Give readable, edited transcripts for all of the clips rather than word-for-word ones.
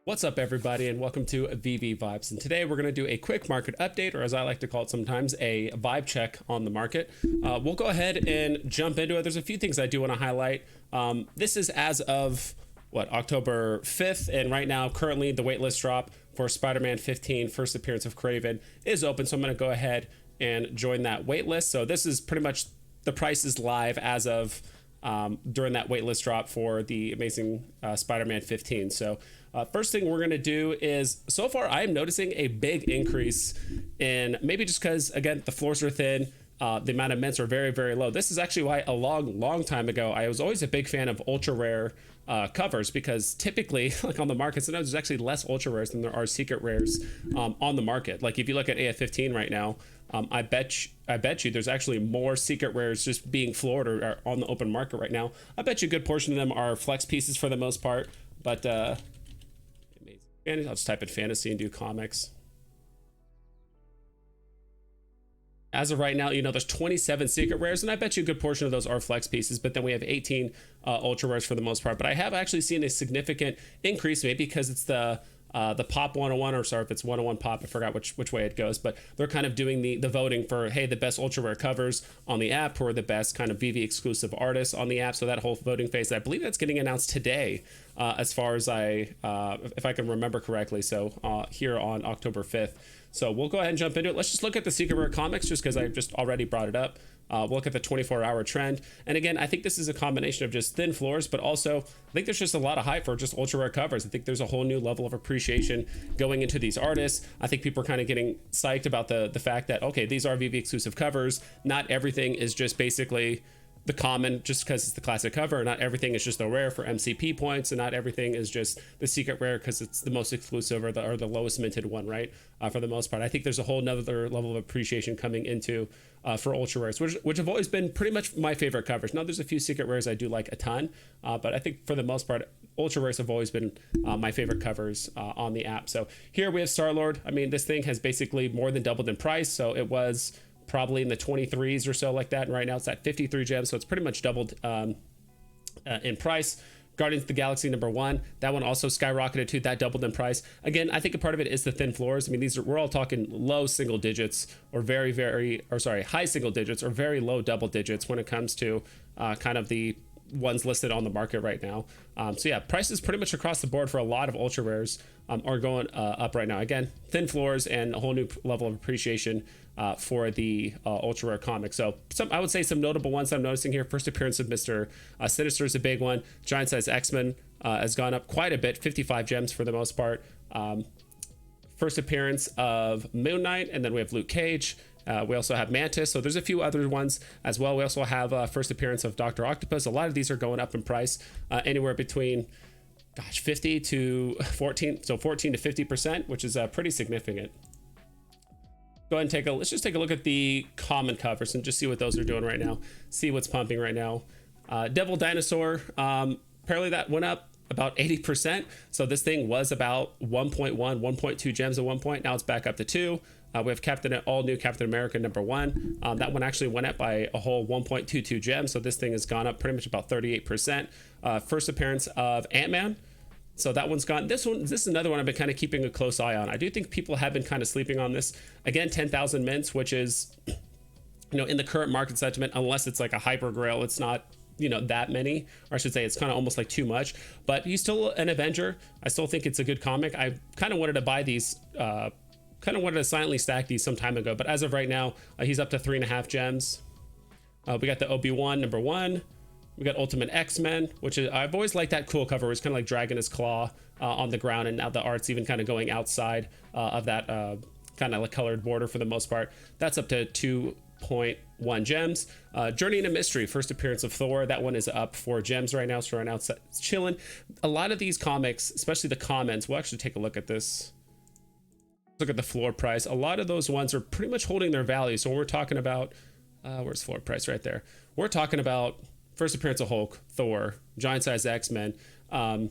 What's up, everybody, and welcome to Veve Vibes. And today we're going to do a quick market update, or as I like to call it sometimes, a vibe check on the market. We'll go ahead and jump into it. There's a few things I do want to highlight. This is as of October 5th, and right now, currently, the waitlist drop for Spider-Man 15 First Appearance of Kraven is open. So I'm going to go ahead and join that waitlist. So this is pretty much the price is live as of during that waitlist drop for the Amazing Spider-Man 15. So first thing we're going to do is, so far I am noticing a big increase in, maybe just because, again, the floors are thin, the amount of mints are very, very low. This is actually why a long time ago, I was always a big fan of ultra rare covers, because typically, like on the market, sometimes there's actually less ultra rares than there are secret rares on the market. Like if you look at AF15 right now, I bet you there's actually more secret rares just being floored or on the open market right now. I bet you a good portion of them are flex pieces for the most part, but I'll just type in fantasy and do comics. As of right now, there's 27 secret rares, and I bet you a good portion of those are flex pieces, but then we have 18 ultra rares for the most part. But I have actually seen a significant increase, maybe because it's the pop 101, or sorry, if it's 101 pop, I forgot which way it goes, but they're kind of doing the voting for, hey, the best ultra rare covers on the app, who are the best kind of VV exclusive artists on the app. So that whole voting phase, I believe that's getting announced today, as far as if I can remember correctly. So here on October 5th. So we'll go ahead and jump into it. Let's just look at the secret rare comics, just because I just already brought it up. We'll look at the 24-hour trend. And again, I think this is a combination of just thin floors, but also I think there's just a lot of hype for just ultra rare covers. I think there's a whole new level of appreciation going into these artists. I think people are kind of getting psyched about the fact that, okay, these are VV exclusive covers. Not everything is just basically the common just because it's the classic cover. Not everything is just the rare for MCP points, and not everything is just the secret rare because it's the most exclusive or the lowest minted one, right? For the most part, I think there's a whole nother level of appreciation coming into for ultra rares, which have always been pretty much my favorite covers. Now there's a few secret rares I do like a ton, but I think for the most part, ultra rares have always been my favorite covers on the app. So here we have Star-Lord. I mean, this thing has basically more than doubled in price. So it was probably in the 23s or so like that, and right now it's at 53 gems, so it's pretty much doubled in price. Guardians of the Galaxy #1, that one also skyrocketed too. That doubled in price. Again, I think a part of it is the thin floors. I mean, we're all talking low single digits or high single digits or very low double digits when it comes to kind of the ones listed on the market right now. So yeah, prices pretty much across the board for a lot of ultra rares are going up right now. Again, thin floors and a whole new level of appreciation for the ultra rare comics. So I would say some notable ones I'm noticing here. First appearance of Mr. Sinister is a big one. Giant Size X-Men has gone up quite a bit, 55 gems for the most part. First appearance of Moon Knight, and then we have Luke Cage. We also have Mantis, so there's a few other ones as well. We also have first appearance of Dr. Octopus. A lot of these are going up in price, anywhere between 50 to 14, so 14 to 50%, which is pretty significant. Go ahead and let's just take a look at the common covers and just see what those are doing right now. See what's pumping right now. Devil Dinosaur, apparently that went up about 80%. So this thing was about 1.1, 1.2 gems at one point. Now it's back up to 2. We have all new Captain America #1. That one actually went up by a whole 1.22 gems. So this thing has gone up pretty much about 38%. First appearance of Ant-Man. So that one's gone. This is another one I've been kind of keeping a close eye on. I do think people have been kind of sleeping on this. Again, 10,000 mints, which is, in the current market sentiment, unless it's like a hyper grail, it's not, that many, or I should say it's kind of almost like too much, but he's still an Avenger. I still think it's a good comic. I kind of wanted to buy these, kind of wanted to silently stack these some time ago, but as of right now, he's up to 3.5 gems. We got the Obi-Wan #1. We got Ultimate X-Men, which is, I've always liked that cool cover. It's kind of like dragging his claw on the ground, and now the art's even kind of going outside of that kind of like colored border for the most part. That's up to 2.1 gems. Journey into Mystery, first appearance of Thor. That one is up 4 gems right now, so right now it's chilling. A lot of these comics, especially the comments, we'll actually take a look at this. Look at the floor price. A lot of those ones are pretty much holding their value. So when we're talking about, where's floor price right there? We're talking about first appearance of Hulk, Thor, Giant Size X-Men, Iron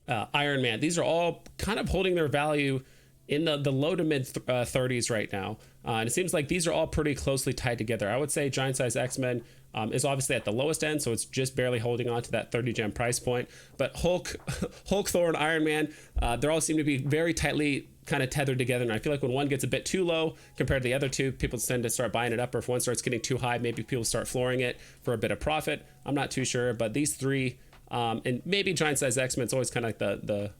Man. These are all kind of holding their value in the low to mid 30s right now. And it seems like these are all pretty closely tied together. I would say Giant Size X-Men is obviously at the lowest end, so it's just barely holding on to that 30 gem price point. But Hulk, Hulk, Thor, and Iron Man, they all seem to be very tightly kind of tethered together. And I feel like when one gets a bit too low compared to the other two, people tend to start buying it up. Or if one starts getting too high, maybe people start flooring it for a bit of profit. I'm not too sure, but these three, and maybe Giant Size X-Men, it's always kind of like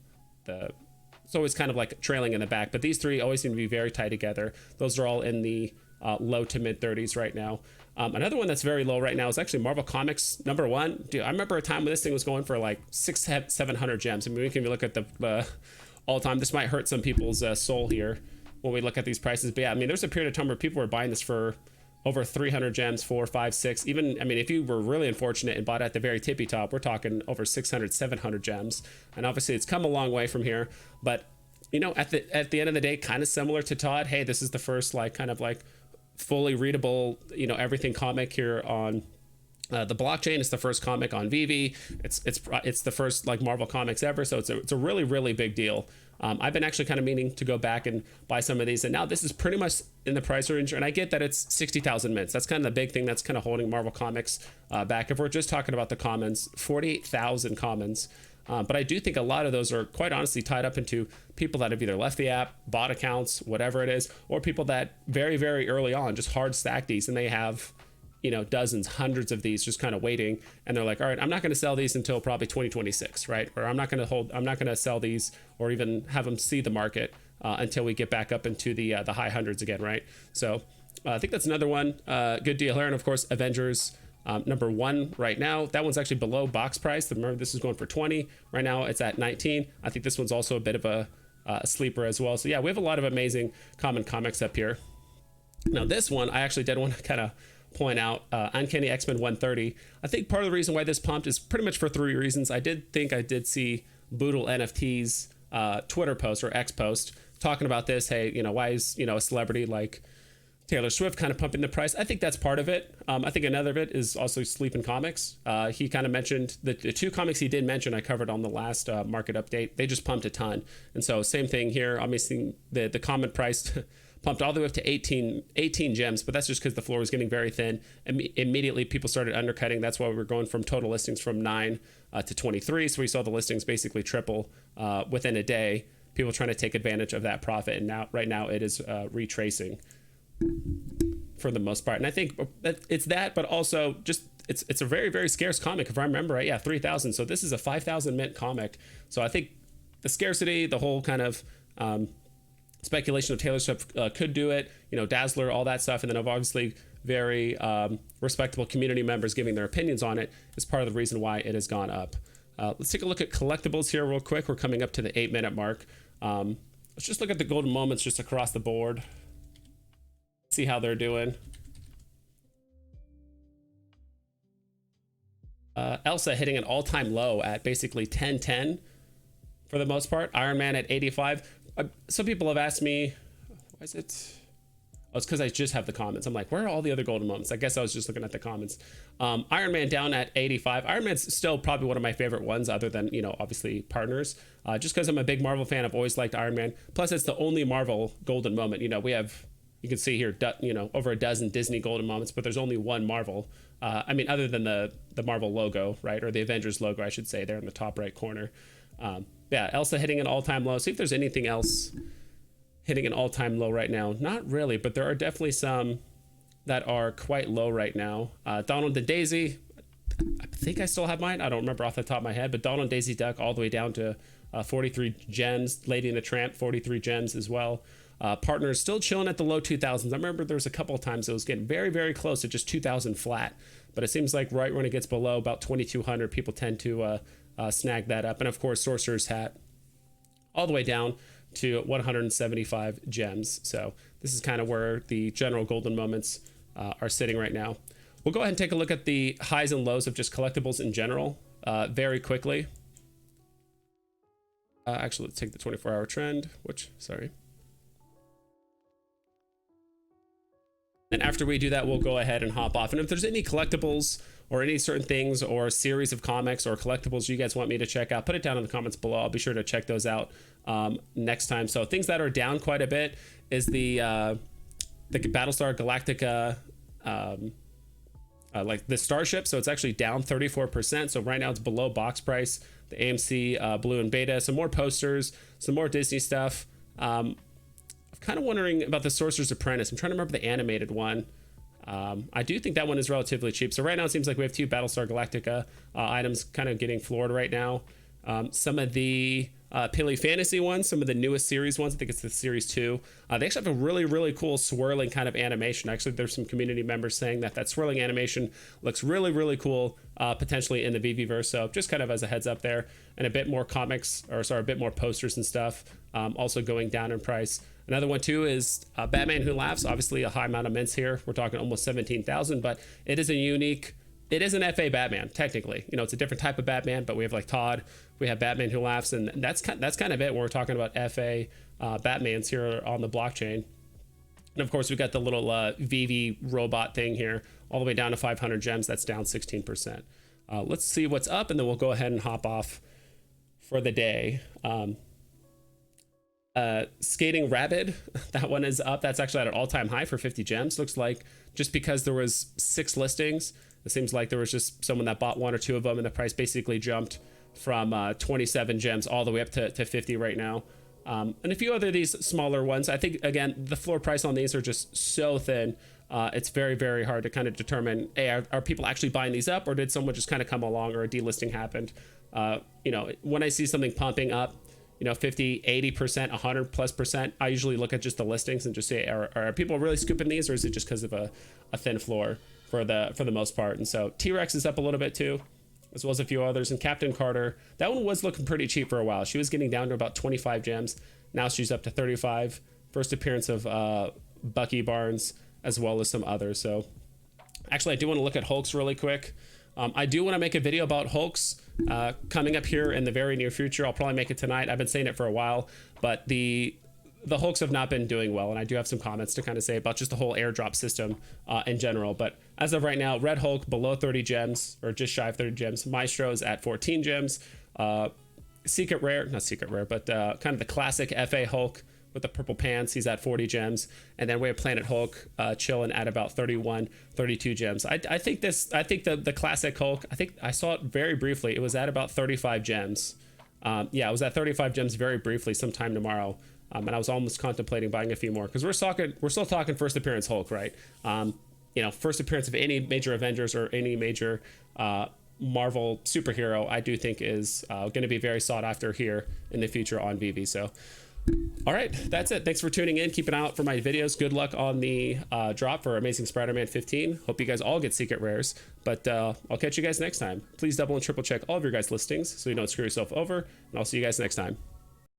it's always kind of like trailing in the back, but these three always seem to be very tight together. Those are all in the low to mid 30s right now. Another one that's very low right now is actually Marvel Comics #1. Dude, I remember a time when this thing was going for like 600-700 gems. I mean, we can look at the all time. This might hurt some people's soul here when we look at these prices. But yeah, I mean, there's a period of time where people were buying this for over 300 gems, 4, 5, 6. Even, I mean, if you were really unfortunate and bought at the very tippy top, we're talking over 600, 700 gems. And obviously it's come a long way from here. But, you know, at the end of the day, kind of similar to Todd, hey, this is the first like kind of like fully readable, you know, everything comic here on the blockchain. It's the first comic on Veve. It's the first like Marvel Comics ever. So it's a really, really big deal. I've been actually kind of meaning to go back and buy some of these, and now this is pretty much in the price range. And I get that it's 60,000 mints. That's kind of the big thing that's kind of holding Marvel Comics back. If we're just talking about the commons, 48,000 commons. But I do think a lot of those are quite honestly tied up into people that have either left the app, bought accounts, whatever it is, or people that very, very early on just hard stack these, and they have, you know, dozens, hundreds of these just kind of waiting, and they're like, all right, I'm not going to sell these until probably 2026, right? Or I'm not going to sell these or even have them see the market until we get back up into the high hundreds again, right? So I think that's another one good deal here. And of course, Avengers #1 right now. That one's actually below box price. Remember, this is going for 20 right now. It's at 19. I think this one's also a bit of a sleeper as well. So yeah, we have a lot of amazing common comics up here. Now this one, I actually did want to kind of point out, Uncanny X-Men 130. I think part of the reason why this pumped is pretty much for 3 reasons. I did see Boodle NFT's Twitter post or X post talking about this. Hey, you know, why is, you know, a celebrity like Taylor Swift kind of pumping the price? I think that's part of it. I think another of it is also Sleeping Comics. He kind of mentioned the 2 comics he did mention I covered on the last market update. They just pumped a ton. And so same thing here. I'm missing the common price pumped all the way up to 18 gems, but that's just because the floor was getting very thin. Immediately people started undercutting. That's why we were going from total listings from 9 to 23. So we saw the listings basically triple within a day. People trying to take advantage of that profit. And now, right now, it is retracing for the most part. And I think it's that, but also just it's a very, very scarce comic. If I remember right, yeah, 3,000. So this is a 5,000 mint comic. So I think the scarcity, the whole kind of speculation of Taylor Swift could do it, you know, Dazzler, all that stuff, and then obviously very respectable community members giving their opinions on it is part of the reason why it has gone up. Let's take a look at collectibles here real quick. We're coming up to the 8-minute mark. Let's just look at the golden moments just across the board. See how they're doing. Elsa hitting an all-time low at basically 1010 for the most part. Iron Man at 85. Some people have asked me, why is it? Oh, it's because I just have the comments. I'm like, where are all the other golden moments? I guess I was just looking at the comments. Iron Man down at 85. Iron Man's still probably one of my favorite ones, other than, you know, obviously Partners. Just because I'm a big Marvel fan, I've always liked Iron Man. Plus, it's the only Marvel golden moment. You know, we have, you can see here, you know, over a dozen Disney golden moments, but there's only one Marvel. I mean, other than the Marvel logo, right? Or the Avengers logo, I should say, there in the top right corner. Yeah, Elsa hitting an all-time low. See if there's anything else hitting an all-time low right now. Not really, but there are definitely some that are quite low right now. Donald and Daisy, I think I still have mine. I don't remember off the top of my head, but Donald and Daisy Duck all the way down to 43 gems. Lady and the Tramp, 43 gems as well. Partners still chilling at the low 2000s. I remember there was a couple of times it was getting very, very close to just 2000 flat, but it seems like right when it gets below about 2200, people tend to snag that up. And of course, Sorcerer's Hat all the way down to 175 gems. So this is kind of where the general golden moments are sitting right now. We'll go ahead and take a look at the highs and lows of just collectibles in general very quickly. Actually, let's take the 24-hour trend, sorry. And after we do that, we'll go ahead and hop off. And if there's any collectibles or any certain things or series of comics or collectibles you guys want me to check out, put it down in the comments below. I'll be sure to check those out next time. So things that are down quite a bit is the Battlestar Galactica like the Starship. So it's actually down 34%. So right now it's below box price. The AMC Blue and Beta, some more posters, some more Disney stuff. I'm kind of wondering about the Sorcerer's Apprentice. I'm trying to remember the animated one. I do think that one is relatively cheap. So right now it seems like we have 2 Battlestar Galactica items kind of getting floored right now. Some of the Pele Fantasy ones, some of the newest series ones, I think it's the series 2. They actually have a really, really cool swirling kind of animation. Actually, there's some community members saying that that swirling animation looks really, really cool, potentially in the VV-verse. So just kind of as a heads up there, and a bit more comics, or sorry, a bit more posters and stuff, also going down in price. Another one too is Batman Who Laughs. Obviously a high amount of mints here. We're talking almost 17,000, but it is a unique, it is an FA Batman, technically. You know, it's a different type of Batman, but we have like Todd, we have Batman Who Laughs, and that's kind of it when we're talking about FA Batmans here on the blockchain. And of course, we've got the little VV robot thing here, all the way down to 500 gems. That's down 16%. Let's see what's up, and then we'll go ahead and hop off for the day. Skating Rabid, that one is up. That's actually at an all-time high for 50 gems. Looks like just because there was 6 listings, it seems like there was just someone that bought 1 or 2 of them, and the price basically jumped from 27 gems all the way up to 50 right now. And a few other of these smaller ones. I think, again, the floor price on these are just so thin. It's very, very hard to kind of determine, hey, are people actually buying these up, or did someone just kind of come along, or a delisting happened? You know, when I see something pumping up, you know, 50, 80%, 100+%, I usually look at just the listings and just say, are people really scooping these, or is it just because of a thin floor for the most part? And so T-Rex is up a little bit too, as well as a few others. And Captain Carter, that one was looking pretty cheap for a while. She was getting down to about 25 gems. Now she's up to 35. First appearance of Bucky Barnes, as well as some others. So actually, I do want to look at Hulks really quick. I do want to make a video about Hulks coming up here in the very near future. I'll probably make it tonight. I've been saying it for a while, but the Hulks have not been doing well, and I do have some comments to kind of say about just the whole airdrop system in general. But as of right now, Red Hulk below 30 gems, or just shy of 30 gems. Maestro's at 14 gems. Secret Rare, not Secret Rare, but kind of the classic FA Hulk with the purple pants, he's at 40 gems. And then we have Planet Hulk chilling at about 31, 32 gems. I think the classic Hulk, I think I saw it very briefly. It was at about 35 gems. Yeah, it was at 35 gems very briefly sometime tomorrow. And I was almost contemplating buying a few more, because we're still talking first appearance Hulk, right? You know, first appearance of any major Avengers or any major Marvel superhero, I do think is going to be very sought after here in the future on Veve. So all right, that's it. Thanks for tuning in. Keep an eye out for my videos. Good luck on the drop for Amazing Spider-Man 15. Hope you guys all get secret rares, but I'll catch you guys next time. Please double and triple check all of your guys' listings so you don't screw yourself over, and I'll see you guys next time.